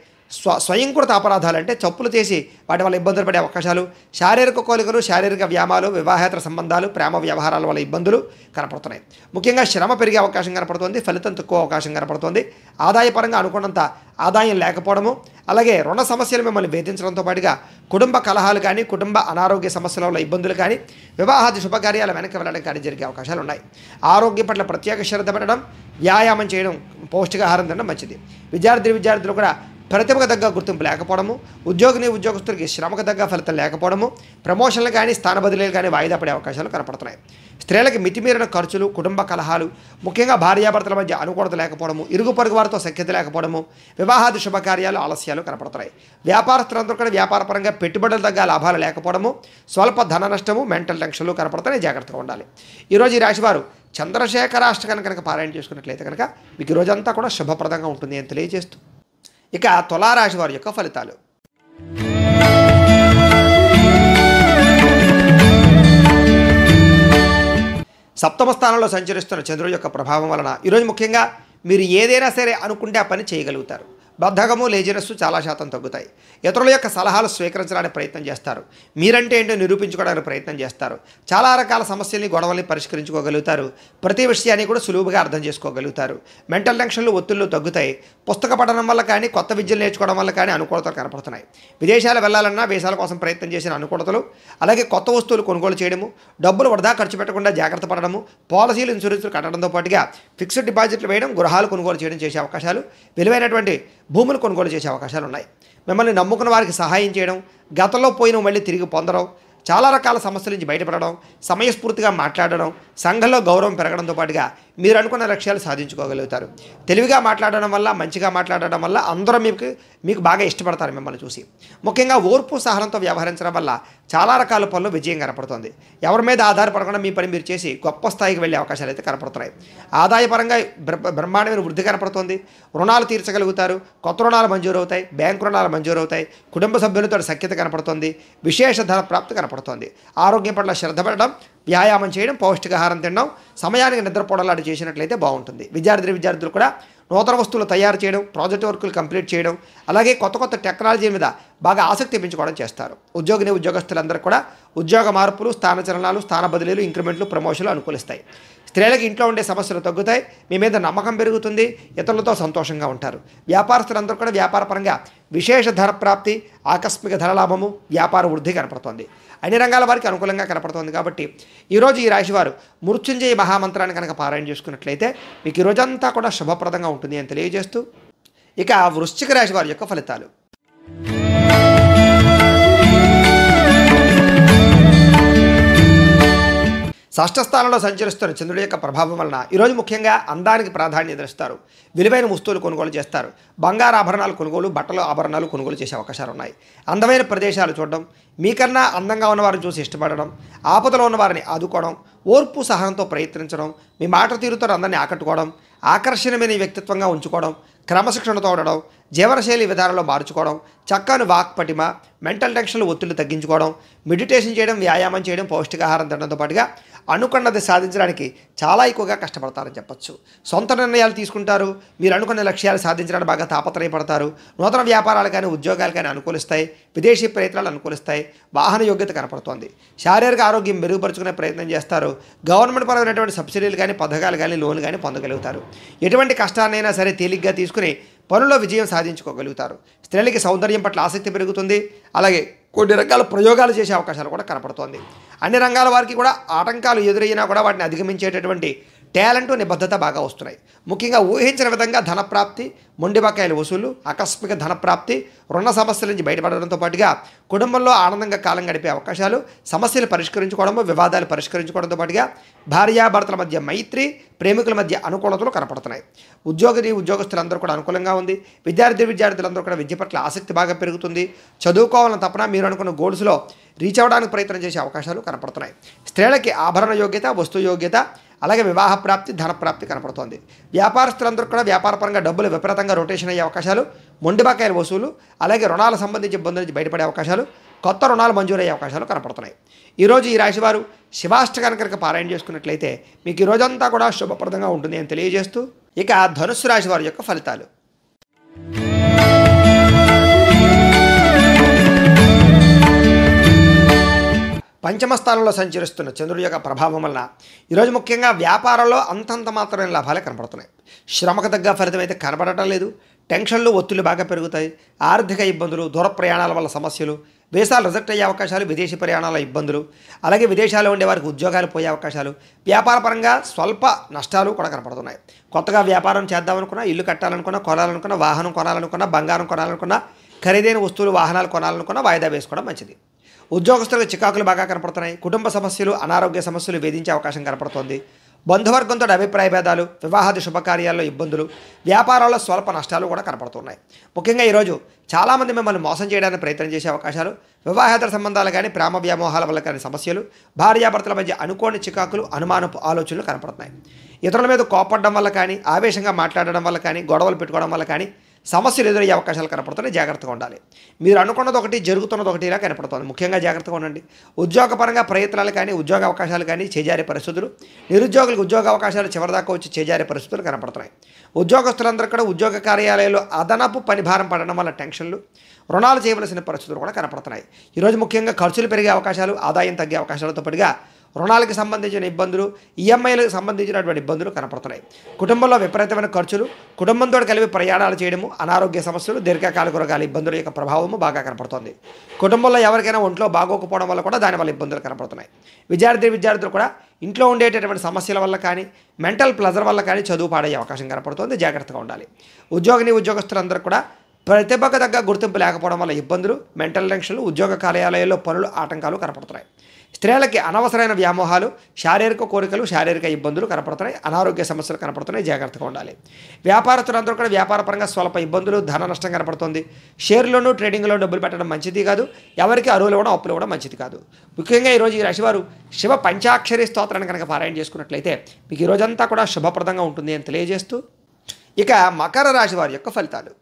స్వయంకృత అపరాధాలు అంటే చప్పులు చేసి వాటి వల్ల ఇబ్బందులు పడే అవకాశాలు, శారీరక కోలికలు, శారీరక వ్యాయామాలు, వివాహేతర సంబంధాలు, ప్రేమ వ్యవహారాల వల్ల ఇబ్బందులు కనపడుతున్నాయి. ముఖ్యంగా శ్రమ పెరిగే అవకాశం కనపడుతుంది, ఫలితం తక్కువ అవకాశం కనపడుతుంది. ఆదాయపరంగా అనుకున్నంత ఆదాయం లేకపోవడము, అలాగే రుణ సమస్యలు మిమ్మల్ని వేధించడంతో పాటుగా కుటుంబ కలహాలు కానీ, కుటుంబ అనారోగ్య సమస్యల వల్ల ఇబ్బందులు కానీ, వివాహాది శుభకార్యాల వెనక్కి వెళ్ళడం కానీ జరిగే అవకాశాలు ఉన్నాయి. ఆరోగ్యం పట్ల ప్రత్యేక శ్రద్ధ పెట్టడం, వ్యాయామం చేయడం, పౌష్టికాహారం తినడం మంచిది. విద్యార్థులు కూడా ప్రతిభకు తగ్గ గుర్తింపు లేకపోవడము, ఉద్యోగస్తులకి శ్రమకు తగ్గ ఫలితం లేకపోవడము, ప్రమోషన్లు కానీ, స్థాన బదిలీలు కానీ వాయిదా పడే అవకాశాలు కనపడుతున్నాయి. స్త్రీలకి మితిమీరిన ఖర్చులు, కుటుంబ కలహాలు, ముఖ్యంగా భార్యాభర్తల మధ్య అనుకూలత లేకపోవడము, ఇరుగు పొరుగు వారితో సఖ్యత లేకపోవడము, వివాహాది శుభకార్యాలు ఆలస్యాలు కనపడుతున్నాయి. వ్యాపారస్తులందరూ కూడా వ్యాపారపరంగా పెట్టుబడులు తగ్గ లాభాలు లేకపోవడము, స్వల్ప ధన నష్టము, మెంటల్ టెన్షన్లు కనపడుతున్నాయి, జాగ్రత్తగా ఉండాలి. ఈరోజు ఈ రాశివారు చంద్రశేఖరాష్టకాన్ని కనుక పారాయణ చేసుకున్నట్లయితే కనుక మీకు ఈ రోజంతా కూడా శుభప్రదంగా ఉంటుంది అని తెలియజేస్తూ, ఇక తులారాశి వారి యొక్క ఫలితాలు. సప్తమ స్థానంలో సంచరిస్తున్న చంద్రుడి యొక్క ప్రభావం వలన ఈరోజు ముఖ్యంగా మీరు ఏదైనా సరే అనుకుంటే ఆ పని చేయగలుగుతారు. బద్ధకము, లేజినెస్ చాలా శాతం తగ్గుతాయి. ఇతరుల యొక్క సలహాలు స్వీకరించడానికి ప్రయత్నం చేస్తారు. మీరంటే ఏంటో నిరూపించుకోవడానికి ప్రయత్నం చేస్తారు. చాలా రకాల సమస్యల్ని, గొడవల్ని పరిష్కరించుకోగలుగుతారు. ప్రతి విషయాన్ని కూడా సులువుగా అర్థం చేసుకోగలుగుతారు. మెంటల్ టెన్షన్లు, ఒత్తిళ్లు తగ్గుతాయి. పుస్తక పఠనం వల్ల కానీ, కొత్త విద్యలు నేర్చుకోవడం వల్ల కానీ అనుకూలతలు కనపడుతున్నాయి. విదేశాలు వెళ్ళాలన్నా వీసాల కోసం ప్రయత్నం చేసిన అనుకూలతలు, అలాగే కొత్త వస్తువులు కొనుగోలు చేయడము, డబ్బులు వృధా ఖర్చు పెట్టకుండా జాగ్రత్త పడడము, పాలసీలు, ఇన్సూరెన్స్లు కట్టడంతో పాటుగా ఫిక్స్డ్ డిపాజిట్లు వేయడం, గృహాలు కొనుగోలు చేయడం చేసే అవకాశాలు, విలువైనటువంటి భూములు కొనుగోలు చేసే అవకాశాలు ఉన్నాయి. మిమ్మల్ని నమ్ముకున్న వారికి సహాయం చేయడం, గతంలో పోయిన మళ్ళీ తిరిగి పొందడం, చాలా రకాల సమస్యల నుంచి బయటపడడం, సమయస్ఫూర్తిగా మాట్లాడడం, సంఘంలో గౌరవం పెరగడంతో పాటుగా మీరు అనుకున్న లక్ష్యాలు సాధించుకోగలుగుతారు. తెలివిగా మాట్లాడడం వల్ల, మంచిగా మాట్లాడడం వల్ల అందరూ మీకు బాగా ఇష్టపడతారు మిమ్మల్ని చూసి. ముఖ్యంగా ఓర్పు, సహనంతో వ్యవహరించడం వల్ల చాలా రకాల పనులు విజయం కనపడుతుంది. ఎవరి మీద ఆధారపడకుండా మీ పని మీరు చేసి గొప్ప స్థాయికి వెళ్ళే అవకాశాలు అయితే కనపడుతున్నాయి. ఆదాయపరంగా బ్రహ్మాండమైన వృద్ధి కనపడుతుంది. రుణాలు తీర్చగలుగుతారు. కొత్త రుణాలు మంజూరు అవుతాయి. బ్యాంకు రుణాలు మంజూరు అవుతాయి. కుటుంబ సభ్యులతో సఖ్యత కనపడుతుంది. విశేష ధన ప్రాప్తి కనపడుతుంది. ఆరోగ్యం పట్ల శ్రద్ధ పెట్టడం, వ్యాయామం చేయడం, పౌష్టికాహారం తినడం, సమయానికి నిద్రపోవడం లాంటి చేసినట్లయితే బాగుంటుంది. విద్యార్థులు కూడా నూతన వస్తువులు తయారు చేయడం, ప్రాజెక్ట్ వర్కులు కంప్లీట్ చేయడం, అలాగే కొత్త టెక్నాలజీ మీద బాగా ఆసక్తి పెంచుకోవడం చేస్తారు. ఉద్యోగస్తులందరూ కూడా ఉద్యోగ మార్పులు, స్థానచలనాలు, స్థాన బదిలీలు, ఇంక్రిమెంట్లు, ప్రమోషన్లు అనుకూలిస్తాయి. స్త్రీలకు ఇంట్లో ఉండే సమస్యలు తగ్గుతాయి. మీ మీద నమ్మకం పెరుగుతుంది. ఇతరులతో సంతోషంగా ఉంటారు. వ్యాపారస్తులందరూ కూడా వ్యాపారపరంగా విశేష ధన ప్రాప్తి, ఆకస్మిక ధనలాభము, వ్యాపార వృద్ధి కనపడుతోంది. అన్ని రంగాల వారికి అనుకూలంగా కనపడుతోంది. కాబట్టి ఈరోజు ఈ రాశివారు మృత్యుంజయ మహామంత్రాన్ని కనుక పారాయణ చేసుకున్నట్లయితే మీకు ఈ రోజంతా కూడా శుభప్రదంగా ఉంటుంది అని తెలియజేస్తూ, ఇక వృశ్చిక రాశి వారి యొక్క ఫలితాలు. షష్ఠ స్థానంలో సంచరిస్తున్న చంద్రుడి యొక్క ప్రభావం వలన ఈరోజు ముఖ్యంగా అందానికి ప్రాధాన్యత ఇస్తారు. విలువైన వస్తువులు కొనుగోలు చేస్తారు. బంగారు ఆభరణాలు కొనుగోలు, బట్టలు, ఆభరణాలు కొనుగోలు చేసే అవకాశాలు ఉన్నాయి. అందమైన ప్రదేశాలు చూడడం, మీకన్నా అందంగా ఉన్నవారిని చూసి ఇష్టపడడం, ఆపదలో ఉన్నవారిని ఆదుకోవడం, ఓర్పు సహనంతో ప్రయత్నించడం, మీ మాట తీరుతో అందరినీ ఆకట్టుకోవడం, ఆకర్షణీయమైన వ్యక్తిత్వంగా ఉంచుకోవడం, క్రమశిక్షణతో ఉండడం, జీవనశైలి విధానంలో మార్చుకోవడం, చక్కని వాక్పటిమ, మెంటల్ టెన్షన్లు, ఒత్తిళ్లు తగ్గించుకోవడం, మెడిటేషన్ చేయడం, వ్యాయామం చేయడం, పౌష్టికాహారం తినడంతో పాటుగా అనుకున్నది సాధించడానికి చాలా ఎక్కువగా కష్టపడతారని చెప్పచ్చు. సొంత నిర్ణయాలు తీసుకుంటారు. మీరు అనుకున్న లక్ష్యాలు సాధించడానికి బాగా తాపత్రయపడతారు. నూతన వ్యాపారాలు కానీ, ఉద్యోగాలు కానీ అనుకూలిస్తాయి. విదేశీ ప్రయత్నాలు అనుకూలిస్తాయి. వాహన యోగ్యత కనపడుతోంది. శారీరక ఆరోగ్యం మెరుగుపరుచుకునే ప్రయత్నం చేస్తారు. గవర్నమెంట్ పరమైనటువంటి సబ్సిడీలు కానీ, పథకాలు కానీ, లోన్లు కానీ పొందగలుగుతారు. ఎటువంటి కష్టాన్నైనా సరే తేలిగ్గా తీసుకుని పనుల్లో విజయం సాధించుకోగలుగుతారు. స్త్రీలకి సౌందర్యం పట్ల ఆసక్తి పెరుగుతుంది. అలాగే కొన్ని రకాల ప్రయోగాలు చేసే అవకాశాలు కూడా కనపడుతోంది. అన్ని రంగాల వారికి కూడా ఆటంకాలు ఎదురైనా కూడా వాటిని అధిగమించేటటువంటి టాలెంట్, నిబద్ధత బాగా వస్తున్నాయి. ముఖ్యంగా ఊహించిన విధంగా ధనప్రాప్తి, మొండి బకాయిల వసూలు, ఆకస్మిక ధనప్రాప్తి, రుణ సమస్యల నుంచి బయటపడడంతో పాటుగా కుటుంబంలో ఆనందంగా కాలం గడిపే అవకాశాలు, సమస్యలు పరిష్కరించుకోవడము, వివాదాలు పరిష్కరించుకోవడంతో పాటుగా భార్యాభర్తల మధ్య మైత్రి, ప్రేమికుల మధ్య అనుకూలతలు కనపడుతున్నాయి. ఉద్యోగస్తులందరూ కూడా అనుకూలంగా ఉంది. విద్యార్థులందరూ కూడా విద్య పట్ల ఆసక్తి బాగా పెరుగుతుంది. చదువుకోవాలని తపన, మీరు అనుకున్న గోల్స్లో రీచ్ అవ్వడానికి ప్రయత్నం చేసే అవకాశాలు కనపడుతున్నాయి. స్త్రీలకి ఆభరణ యోగ్యత, వస్తు యోగ్యత, అలాగే వివాహ ప్రాప్తి, ధనప్రాప్తి కనపడుతోంది. వ్యాపారస్తులందరూ కూడా వ్యాపారపరంగా డబ్బులు విపరీతంగా రొటేషన్ అయ్యే అవకాశాలు, మొండి బకాయిల వసూలు, అలాగే రుణాలకు సంబంధించి ఇబ్బందుల నుంచి బయటపడే అవకాశాలు, కొత్త రుణాలు మంజూరయ్యే అవకాశాలు కనపడుతున్నాయి. ఈరోజు ఈ రాశివారు శివాష్టకాన్ని కనుక పారాయణ చేసుకున్నట్లయితే మీకు ఈ రోజంతా కూడా శుభప్రదంగా ఉంటుంది అని తెలియజేస్తూ, ఇక ధనుస్సు రాశి వారి యొక్క ఫలితాలు. పంచమ స్థానంలో సంచరిస్తున్న చంద్రుడి యొక్క ప్రభావం వలన ఈరోజు ముఖ్యంగా వ్యాపారంలో అంతంత మాత్రమే లాభాలే కనపడుతున్నాయి. శ్రమకు తగ్గ ఫలితం అయితే కనపడటం లేదు. టెన్షన్లు, ఒత్తిళ్లు బాగా పెరుగుతాయి. ఆర్థిక ఇబ్బందులు, దూర ప్రయాణాల వల్ల సమస్యలు, వీసాలు రిజెక్ట్ అయ్యే అవకాశాలు, విదేశీ ప్రయాణాల ఇబ్బందులు, అలాగే విదేశాల్లో ఉండే వారికి ఉద్యోగాలు పోయే అవకాశాలు, వ్యాపారపరంగా స్వల్ప నష్టాలు కూడా కనపడుతున్నాయి. కొత్తగా వ్యాపారం చేద్దామనుకున్నా, ఇల్లు కట్టాలనుకున్నా, కొనాలనుకున్నా, వాహనం కొనాలనుకున్నా, బంగారం కొనాలనుకున్నా, ఖరీదైన వస్తువులు, వాహనాలు కొనాలనుకున్నా వాయిదా వేసుకోవడం మంచిది. ఉద్యోగస్తులకు చికాకులు బాగా కనపడుతున్నాయి. కుటుంబ సమస్యలు, అనారోగ్య సమస్యలు వేధించే అవకాశం కనపడుతోంది. బంధువర్గంతో అభిప్రాయ భేదాలు, వివాహాది శుభకార్యాల్లో ఇబ్బందులు, వ్యాపారాల్లో స్వల్ప నష్టాలు కూడా కనపడుతున్నాయి. ముఖ్యంగా ఈరోజు చాలామంది మిమ్మల్ని మోసం చేయడానికి ప్రయత్నం చేసే అవకాశాలు, వివాహేతర సంబంధాలు కానీ, ప్రేమ వ్యామోహాల వల్ల కానీ సమస్యలు, భార్యాభర్తల మధ్య అనుకోని చికాకులు, అనుమానపు ఆలోచనలు కనపడుతున్నాయి. ఇతరుల మీద కోపడడం వల్ల కానీ, ఆవేశంగా మాట్లాడడం వల్ల కానీ, గొడవలు పెట్టుకోవడం వల్ల కానీ సమస్యలు ఎదురయ్యే అవకాశాలు కనపడుతున్నాయి, జాగ్రత్తగా ఉండాలి. మీరు అనుకున్నది ఒకటి జరుగుతున్నది ఒకటి ఇలా కనపడుతుంది. ముఖ్యంగా జాగ్రత్తగా ఉండండి. ఉద్యోగపరంగా ప్రయత్నాలు కానీ ఉద్యోగ అవకాశాలు కానీ చేజారే పరిస్థితులు, నిరుద్యోగులకు ఉద్యోగ అవకాశాలు చివరిదాకా వచ్చి చేజారే పరిస్థితులు కనపడుతున్నాయి. ఉద్యోగస్తులందరూ కూడా ఉద్యోగ కార్యాలయాల్లో అదనపు పనిభారం పడడం వల్ల టెన్షన్లు, రుణాలు చేయవలసిన పరిస్థితులు కూడా కనపడుతున్నాయి. ఈరోజు ముఖ్యంగా ఖర్చులు పెరిగే అవకాశాలు, ఆదాయం తగ్గే అవకాశాలతో పాటుగా రుణాలకు సంబంధించిన ఇబ్బందులు, ఈఎంఐలకు సంబంధించినటువంటి ఇబ్బందులు కనపడుతున్నాయి. కుటుంబంలో విపరీతమైన ఖర్చులు, కుటుంబంతో కలిపి ప్రయాణాలు చేయడము, అనారోగ్య సమస్యలు, దీర్ఘకాలిక రోగాల ఇబ్బందుల యొక్క ప్రభావము బాగా కనపడుతుంది. కుటుంబంలో ఎవరికైనా ఒంట్లో బాగోకపోవడం వల్ల కూడా దానివల్ల ఇబ్బందులు కనపడుతున్నాయి. విద్యార్థులు కూడా ఇంట్లో ఉండేటటువంటి సమస్యల వల్ల కానీ మెంటల్ ప్లెజర్ వల్ల కానీ చదువు పాడయ్యే అవకాశం కనపడుతుంది, జాగ్రత్తగా ఉండాలి. ఉద్యోగస్తులందరూ కూడా ప్రతిభకు తగ్గ గుర్తింపు లేకపోవడం వల్ల ఇబ్బందులు, మెంటల్ టెన్షన్లు, ఉద్యోగ కార్యాలయాల్లో పనులు, ఆటంకాలు కనపడుతున్నాయి. స్త్రీలకి అనవసరమైన వ్యామోహాలు, శారీరక కోరికలు, శారీరక ఇబ్బందులు కనపడుతున్నాయి, అనారోగ్య సమస్యలు కనపడుతున్నాయి, జాగ్రత్తగా ఉండాలి. వ్యాపారస్తులందరూ కూడా వ్యాపారపరంగా స్వల్ప ఇబ్బందులు, ధన నష్టం కనపడుతుంది. షేర్లోనూ ట్రేడింగ్లో డబ్బులు పెట్టడం మంచిది కాదు, ఎవరికి అరువులు ఇవ్వడం, అప్పులు ఇవ్వడం మంచిది కాదు. ముఖ్యంగా ఈరోజు ఈ రాశివారు శివ పంచాక్షరి స్తోత్రాన్ని కనుక పారాయణ చేసుకున్నట్లయితే మీకు ఈ రోజంతా కూడా శుభప్రదంగా ఉంటుంది అని తెలియజేస్తూ, ఇక మకర రాశి వారి యొక్క ఫలితాలు.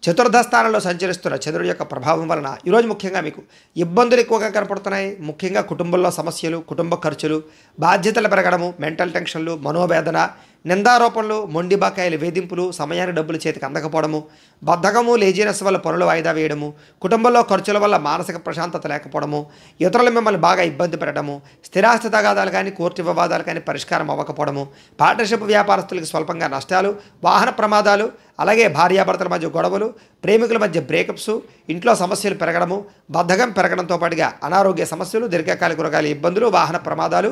చతుర్థ స్థానంలో సంచరిస్తున్న చంద్రుడి యొక్క ప్రభావం వలన ఈరోజు ముఖ్యంగా మీకు ఇబ్బందులు ఎక్కువగా కనపడుతున్నాయి. ముఖ్యంగా కుటుంబంలో సమస్యలు, కుటుంబ ఖర్చులు, బాధ్యతలు పెరగడము, మెంటల్ టెన్షన్లు, మనోవేదన, నిందారోపణలు, మొండి బకాయిల వేధింపులు, సమయానికి డబ్బులు చేతికి అందకపోవడము, బద్ధకము, లేజినెస్ వల్ల పనులు వాయిదా వేయడము, కుటుంబంలో ఖర్చుల వల్ల మానసిక ప్రశాంతత లేకపోవడము, ఇతరులు మిమ్మల్ని బాగా ఇబ్బంది పెట్టడము, స్థిరాస్తి తగాదాలు కానీ కోర్టు వివాదాలు కానీ పరిష్కారం అవ్వకపోవడము, పార్ట్నర్షిప్ వ్యాపారస్తులకు స్వల్పంగా నష్టాలు, వాహన ప్రమాదాలు, అలాగే భార్యాభర్తల మధ్య గొడవలు, ప్రేమికుల మధ్య బ్రేకప్స్, ఇంట్లో సమస్యలు పెరగడము, బద్ధకం పెరగడంతో పాటుగా అనారోగ్య సమస్యలు, దీర్ఘకాలిక రోగాల ఇబ్బందులు, వాహన ప్రమాదాలు,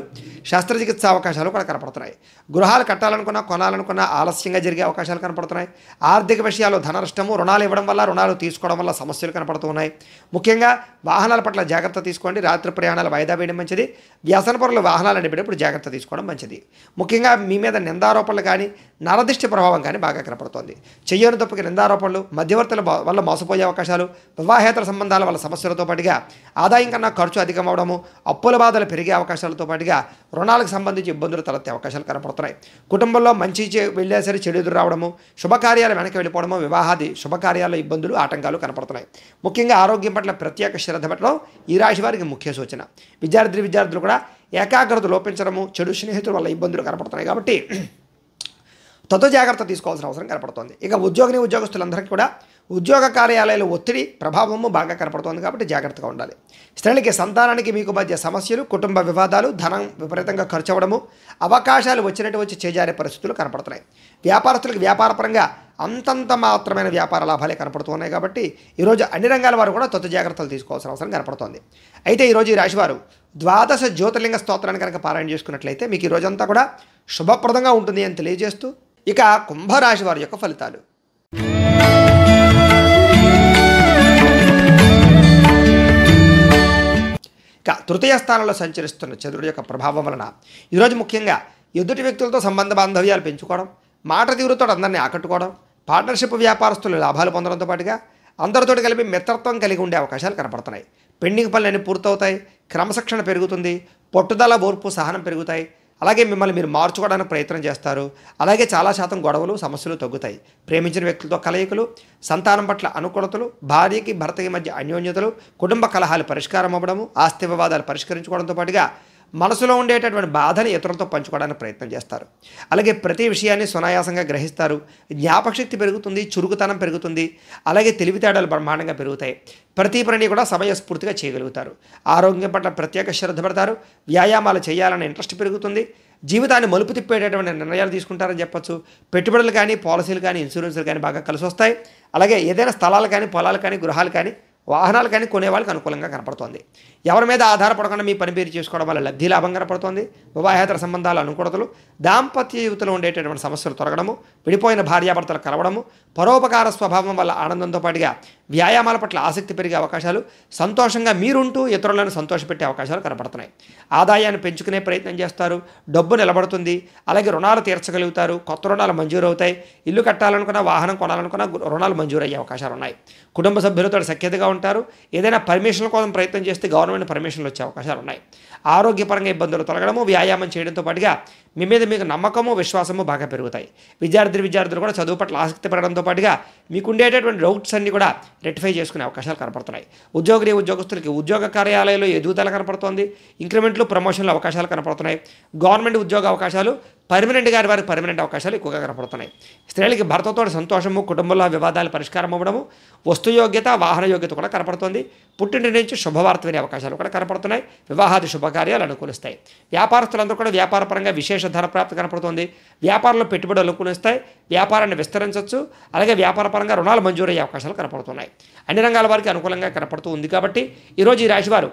శస్త్రచికిత్స అవకాశాలు కూడా కనపడుతున్నాయి. గృహాలు కట్టాలనుకున్నా, కొనాలనుకున్నా ఆలస్యంగా జరిగే అవకాశాలు కనపడుతున్నాయి. ఆర్థిక విషయాల్లో ధన నష్టము, రుణాలు ఇవ్వడం వల్ల, రుణాలు తీసుకోవడం వల్ల సమస్యలు కనపడుతున్నాయి. ముఖ్యంగా వాహనాల పట్ల జాగ్రత్త తీసుకోండి. రాత్రి ప్రయాణాలు వాయిదా వేయడం మంచిది. వ్యసన పరుల వాహనాలు నడిపేటప్పుడు జాగ్రత్త తీసుకోవడం మంచిది. ముఖ్యంగా మీ మీద నిందారోపణలు కానీ నరదిష్టి ప్రభావం కానీ బాగా కనపడుతోంది. చెయ్యని తప్పుకి నిందారోపణలు, మధ్యవర్తుల వల్ల మోసపోయే అవకాశాలు, వివాహేతర సంబంధాల వల్ల సమస్యలతో పాటుగా ఆదాయం కన్నా ఖర్చు అధికం అవడము, అప్పుల బాధలు పెరిగే అవకాశాలతో పాటుగా రుణాలకు సంబంధించి ఇబ్బందులు తలెత్తే అవకాశాలు కనపడుతున్నాయి. కుటుంబంలో మంచి వెళ్ళేసరి చెడు ఎదురు రావడము, శుభకార్యాలు వెనక్కి వెళ్ళిపోవడము, వివాహాది శుభకార్యాల ఇబ్బందులు, ఆటంకాలు కనపడుతున్నాయి. ముఖ్యంగా ఆరోగ్యం పట్ల ప్రత్యేక శ్రద్ధ పెట్టడం ఈ రాశి వారికి ముఖ్య సూచన. విద్యార్థులు కూడా ఏకాగ్రత లోపించడము, చెడు స్నేహితుల వల్ల ఇబ్బందులు కనపడుతున్నాయి కాబట్టి తతో జాగ్రత్త తీసుకోవాల్సిన అవసరం కనపడుతోంది. ఇక ఉద్యోగస్తులందరికీ కూడా ఉద్యోగ కార్యాలయాల ఒత్తిడి ప్రభావము బాగా కనపడుతోంది కాబట్టి జాగ్రత్తగా ఉండాలి. స్త్రీలకి సంతానానికి మీకు మధ్య సమస్యలు, కుటుంబ వివాదాలు, ధనం విపరీతంగా ఖర్చు అవ్వడము, అవకాశాలు వచ్చి చేజారే పరిస్థితులు కనపడుతున్నాయి. వ్యాపారస్తులకు వ్యాపారపరంగా అంతంత మాత్రమైన వ్యాపార లాభాలే కనపడుతున్నాయి కాబట్టి ఈరోజు అన్ని రంగాల వారు కూడా తొత్తు జాగ్రత్తలు తీసుకోవాల్సిన అవసరం కనపడుతోంది. అయితే ఈరోజు ఈ రాశివారు ద్వాదశ జ్యోతిర్లింగ స్తోత్రాన్ని కనుక పారాయణ చేసుకున్నట్లయితే మీకు ఈ రోజంతా కూడా శుభప్రదంగా ఉంటుంది అని తెలియజేస్తూ, ఇక కుంభరాశి వారి యొక్క ఫలితాలు. ఇక తృతీయ స్థానంలో సంచరిస్తున్న చంద్రుడి యొక్క ప్రభావం వలన ఈరోజు ముఖ్యంగా ఎదుటి వ్యక్తులతో సంబంధ బాంధవ్యాలు పెంచుకోవడం, మాట తీరుతో అందరినీ ఆకట్టుకోవడం, పార్ట్నర్షిప్ వ్యాపారస్తులు లాభాలు పొందడంతో పాటుగా అందరితో కలిపి మిత్రత్వం కలిగి ఉండే అవకాశాలు కనపడుతున్నాయి. పెండింగ్ పనులన్నీ పూర్తవుతాయి, క్రమశిక్షణ పెరుగుతుంది, పట్టుదల, ఓర్పు, సహనం పెరుగుతాయి. అలాగే మిమ్మల్ని మీరు మార్చుకోవడానికి ప్రయత్నం చేస్తారు. అలాగే చాలా శాతం గొడవలు, సమస్యలు తగ్గుతాయి. ప్రేమించిన వ్యక్తులతో కలయికలు, సంతానం పట్ల అనుకూలతలు, భార్యకి భర్తకి మధ్య అన్యోన్యతలు, కుటుంబ కలహాలు పరిష్కారం అవ్వడము, ఆస్తి వివాదాలు పరిష్కరించుకోవడంతో పాటుగా మనసులో ఉండేటటువంటి బాధని ఇతరులతో పంచుకోవడానికి ప్రయత్నం చేస్తారు. అలాగే ప్రతి విషయాన్ని సునాయాసంగా గ్రహిస్తారు. జ్ఞాపకశక్తి పెరుగుతుంది, చురుకుతనం పెరుగుతుంది. అలాగే తెలివితేటలు బ్రహ్మాండంగా పెరుగుతాయి. ప్రతి పనిని కూడా సమయస్ఫూర్తిగా చేయగలుగుతారు. ఆరోగ్యం పట్ల ప్రత్యేక శ్రద్ధ పెడతారు. వ్యాయామాలు చేయాలనే ఇంట్రెస్ట్ పెరుగుతుంది. జీవితాన్ని మలుపు తిప్పేటటువంటి నిర్ణయాలు తీసుకుంటారని చెప్పొచ్చు. పెట్టుబడులు కానీ, పాలసీలు కానీ, ఇన్సూరెన్సులు కానీ బాగా కలిసి వస్తాయి. అలాగే ఏదైనా స్థలాలు కానీ, పొలాలు కానీ, గృహాలు కానీ, వాహనాలు కానీ కొనేవాళ్ళకి అనుకూలంగా కనపడుతోంది. ఎవరి మీద ఆధారపడకుండా మీ పని పేరు చేసుకోవడం వల్ల లబ్ధి లాభం కనపడుతోంది. వివాహేతర సంబంధాలు అనుకూలతలు, దాంపత్య జీవితంలో ఉండేటటువంటి సమస్యలు తొలగడము, విడిపోయిన భార్యాభర్తలు కలవడము, పరోపకార స్వభావం వల్ల ఆనందంతో పాటుగా వ్యాయామాల పట్ల ఆసక్తి పెరిగే అవకాశాలు, సంతోషంగా మీరుంటూ ఇతరులను సంతోషపెట్టే అవకాశాలు కనపడుతున్నాయి. ఆదాయాన్ని పెంచుకునే ప్రయత్నం చేస్తారు, డబ్బు నిలబడుతుంది, అలాగే రుణాలు తీర్చగలుగుతారు, కొత్త రుణాలు మంజూరు అవుతాయి, ఇల్లు కట్టాలనుకున్నా వాహనం కొనాలనుకున్నా రుణాలు మంజూరు అయ్యే అవకాశాలు ఉన్నాయి. కుటుంబ సభ్యులతో సఖ్యతగా ఉంటారు, ఏదైనా పర్మిషన్ల కోసం ప్రయత్నం చేస్తే గవర్నమెంట్ పర్మిషన్లు వచ్చే అవకాశాలు ఉన్నాయి. ఆరోగ్యపరంగా ఇబ్బందులు తొలగడము, వ్యాయామం చేయడంతో పాటుగా మీ మీద మీకు నమ్మకము విశ్వాసము బాగా పెరుగుతాయి. విద్యార్థులు కూడా చదువు పట్ల ఆసక్తి పెరగడంతో పాటుగా మీకు ఉండేటటువంటి డౌట్స్ అన్ని కూడా రెక్టిఫై చేసుకునే అవకాశాలు కనపడుతున్నాయి. ఉద్యోగస్తులకి ఉద్యోగ కార్యాలయంలో ఎదుగుదల కనపడుతోంది, ఇంక్రిమెంట్లు ప్రమోషన్ల అవకాశాలు కనపడుతున్నాయి. గవర్నమెంట్ ఉద్యోగ అవకాశాలు పర్మనెంట్గా వారికి పర్మనెంట్ అవకాశాలు ఎక్కువగా కనపడుతున్నాయి. స్త్రీలకి భర్తతో సంతోషము, కుటుంబంలో వివాదాలు పరిష్కారం అవ్వడము, వస్తుయోగ్యత వాహన యోగ్యత కూడా కనపడుతుంది. పుట్టింటి నుంచి శుభవార్త వినే అవకాశాలు కూడా కనపడుతున్నాయి. వివాహాది శుభకార్యాలు అనుకూలిస్తాయి. వ్యాపారస్తులందరూ కూడా వ్యాపారపరంగా విశేష ధన ప్రాప్తి కనపడుతుంది. వ్యాపారంలో పెట్టుబడులు అనుకూలిస్తాయి, వ్యాపారాన్ని విస్తరించవచ్చు, అలాగే వ్యాపారపరంగా రుణాలు మంజూరయ్యే అవకాశాలు కనపడుతున్నాయి. అన్ని రంగాల వారికి అనుకూలంగా కనపడుతూ ఉంది. కాబట్టి ఈరోజు ఈ రాశివారు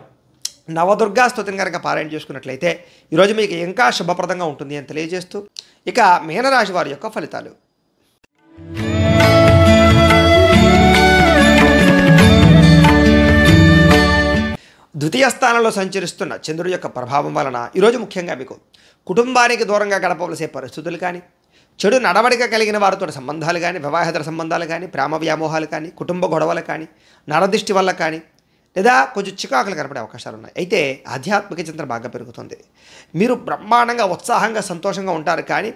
నవదుర్గా స్తుతిని కనుక పారాయణ చేసుకున్నట్లయితే ఈరోజు మీకు ఇంకా శుభప్రదంగా ఉంటుంది అని తెలియజేస్తూ, ఇక మీనరాశి వారి యొక్క ఫలితాలు. ద్వితీయ స్థానంలో సంచరిస్తున్న చంద్రుడి యొక్క ప్రభావం వలన ఈరోజు ముఖ్యంగా మీకు కుటుంబానికి దూరంగా గడపవలసే పరిస్థితులు కానీ, చెడు నడవడిక కలిగిన వారితో సంబంధాలు కానీ, వివాహేతర సంబంధాలు కానీ, ప్రేమ వ్యామోహాలు కానీ, కుటుంబ గొడవలు కానీ, నరదిష్టి వల్ల కానీ, లేదా కొంచెం చికాకులు కనపడే అవకాశాలు ఉన్నాయి. అయితే ఆధ్యాత్మిక చింతన బాగా పెరుగుతుంది. మీరు బ్రహ్మాండంగా ఉత్సాహంగా సంతోషంగా ఉంటారు, కానీ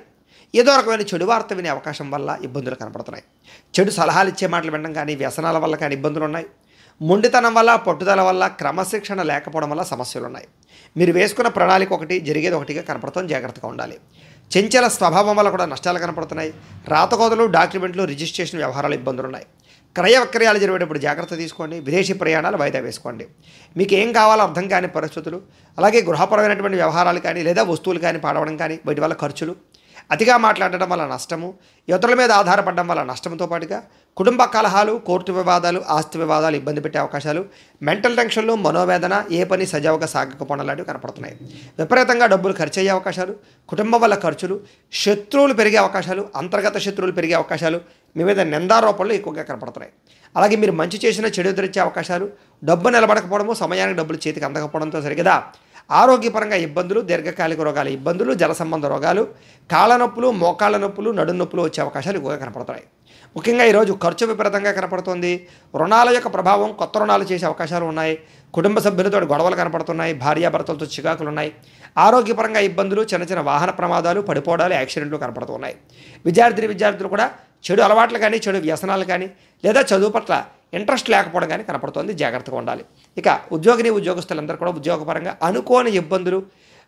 ఏదో రకమైన చెడు వార్త వినే అవకాశం వల్ల ఇబ్బందులు కనపడుతున్నాయి. చెడు సలహాలు ఇచ్చే మాటలు వినడం కానీ, వ్యసనాల వల్ల కానీ ఇబ్బందులు ఉన్నాయి. మొండితనం వల్ల, పట్టుదల వల్ల, క్రమశిక్షణ లేకపోవడం వల్ల సమస్యలు ఉన్నాయి. మీరు వేసుకున్న ప్రణాళిక ఒకటి, జరిగేది ఒకటిగా కనపడుతుంది. జాగ్రత్తగా ఉండాలి. చంచల స్వభావం వల్ల కూడా నష్టాలు కనపడుతున్నాయి. రాతకోతలు, డాక్యుమెంట్లు, రిజిస్ట్రేషన్ వ్యవహారాలు ఇబ్బందులు ఉన్నాయి. క్రయ విక్రయాలు జరిగేటప్పుడు జాగ్రత్త తీసుకోండి. విదేశీ ప్రయాణాలు వాయిదా వేసుకోండి. మీకు ఏం కావాలో అర్థం కాని పరిస్థితులు, అలాగే గృహపరమైనటువంటి వ్యవహారాలు కానీ, లేదా వస్తువులు కానీ పాడవడం కానీ, వీటి వల్ల ఖర్చులు, అతిగా మాట్లాడటం వల్ల నష్టము, ఇతరుల మీద ఆధారపడడం వల్ల నష్టంతో పాటుగా కుటుంబ కలహాలు, కోర్టు వివాదాలు, ఆస్తి వివాదాలు ఇబ్బంది పెట్టే అవకాశాలు, మెంటల్ టెన్షన్లు, మనోవేదన, ఏ పని సజావుగా సాగకపోవడం లాంటివి కనపడుతున్నాయి. విపరీతంగా డబ్బులు ఖర్చు అయ్యే అవకాశాలు, కుటుంబం వల్ల ఖర్చులు, శత్రువులు పెరిగే అవకాశాలు, అంతర్గత శత్రువులు పెరిగే అవకాశాలు, మీ మీద నిందారోపణలు ఎక్కువగా కనపడుతున్నాయి. అలాగే మీరు మంచి చేసిన చెడు ఎదురొచ్చే అవకాశాలు, డబ్బు నిలబడకపోవడము, సమయానికి డబ్బులు చేతికి అందకపోవడంతో సరిగదా ఆరోగ్యపరంగా ఇబ్బందులు, దీర్ఘకాలిక రోగాల ఇబ్బందులు, జల సంబంధ రోగాలు, కాళ్ళ నొప్పులు, మోకాళ్ళ నొప్పులు, నడుం నొప్పులు వచ్చే అవకాశాలు ఎక్కువగా కనపడుతున్నాయి. ముఖ్యంగా ఈరోజు ఖర్చు విపరీతంగా కనపడుతుంది. రుణాల యొక్క ప్రభావం, కొత్త రుణాలు చేసే అవకాశాలు ఉన్నాయి. కుటుంబ సభ్యులతో గొడవలు కనపడుతున్నాయి. భార్యాభర్తలతో చికాకులు ఉన్నాయి. ఆరోగ్యపరంగా ఇబ్బందులు, చిన్న చిన్న వాహన ప్రమాదాలు, పడిపోవడాలు, యాక్సిడెంట్లు కనపడుతున్నాయి. విద్యార్థులు కూడా చెడు అలవాట్లు కానీ, చెడు వ్యసనాలు కానీ, లేదా చదువు పట్ల ఇంట్రెస్ట్ లేకపోవడం కానీ కనపడుతోంది. జాగ్రత్తగా ఉండాలి. ఇక ఉద్యోగస్తులందరూ కూడా ఉద్యోగపరంగా అనుకోని ఇబ్బందులు,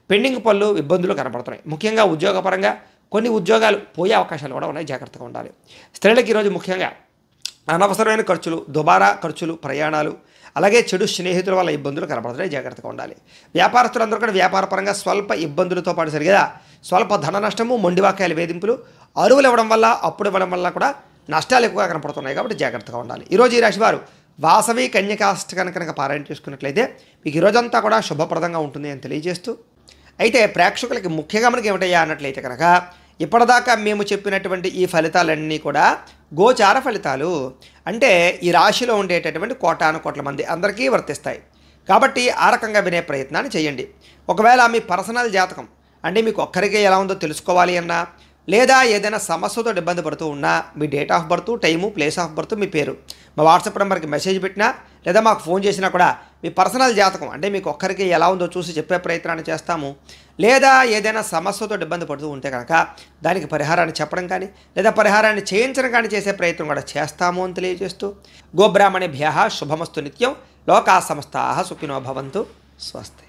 పెండింగ్ పనులు, ఇబ్బందులు కనపడుతున్నాయి. ముఖ్యంగా ఉద్యోగపరంగా కొన్ని ఉద్యోగాలు పోయే అవకాశాలు కూడా ఉన్నాయి. జాగ్రత్తగా ఉండాలి. స్త్రీలకు ఈరోజు ముఖ్యంగా అనవసరమైన ఖర్చులు, దుబారా ఖర్చులు, ప్రయాణాలు, అలాగే చెడు స్నేహితుల వల్ల ఇబ్బందులు కనపడుతున్నాయి. జాగ్రత్తగా ఉండాలి. వ్యాపారస్తులందరూ కూడా వ్యాపారపరంగా స్వల్ప ఇబ్బందులతో పాటు సరిగా స్వల్ప ధన నష్టము, మొండివాక్యాల వేధింపులు, అరువులు ఇవ్వడం వల్ల, అప్పుడు ఇవ్వడం వల్ల కూడా నష్టాలు ఎక్కువగా కనపడుతున్నాయి. కాబట్టి జాగ్రత్తగా ఉండాలి. ఈరోజు ఈ రాశి వారు వాసవి కన్యకాష్టకాన్ని కనుక పారాయణ చేసుకున్నట్లయితే మీకు ఈరోజంతా కూడా శుభప్రదంగా ఉంటుంది అని తెలియజేస్తూ, అయితే ప్రేక్షకులకి ముఖ్యంగా మనకి ఏమిటయ్యా అన్నట్లయితే కనుక ఇప్పటిదాకా మేము చెప్పినటువంటి ఈ ఫలితాలన్నీ కూడా గోచార ఫలితాలు, అంటే ఈ రాశిలో ఉండేటటువంటి కోటాను కోట్ల మంది అందరికీ వర్తిస్తాయి. కాబట్టి ఆ రకంగా వినే ప్రయత్నాన్ని చేయండి. ఒకవేళ మీ పర్సనల్ జాతకం అంటే మీకు ఒక్కరికే ఎలా ఉందో తెలుసుకోవాలి అన్నా, లేదా ఏదైనా సమస్యతో ఇబ్బంది పడుతూ ఉన్నా, మీ date of birth, time, place of birth, మీ పేరు మా వాట్సాప్ నెంబర్కి మెసేజ్ పెట్టినా, లేదా మాకు ఫోన్ చేసినా కూడా మీ పర్సనల్ జాతకం అంటే మీకు ఒక్కరికి ఎలా ఉందో చూసి చెప్పే ప్రయత్నాన్ని చేస్తాము. లేదా ఏదైనా సమస్యతో ఇబ్బంది పడుతూ ఉంటే కనుక దానికి పరిహారాన్ని చెప్పడం కానీ, లేదా పరిహారాన్ని చేయించడం కానీ చేసే ప్రయత్నం కూడా చేస్తాము అని తెలియజేస్తూ, గోబ్రాహ్మణేభ్యః శుభమస్తు నిత్యం, లోకా సమస్తాః సుఖినో భవంతు, స్వస్తి.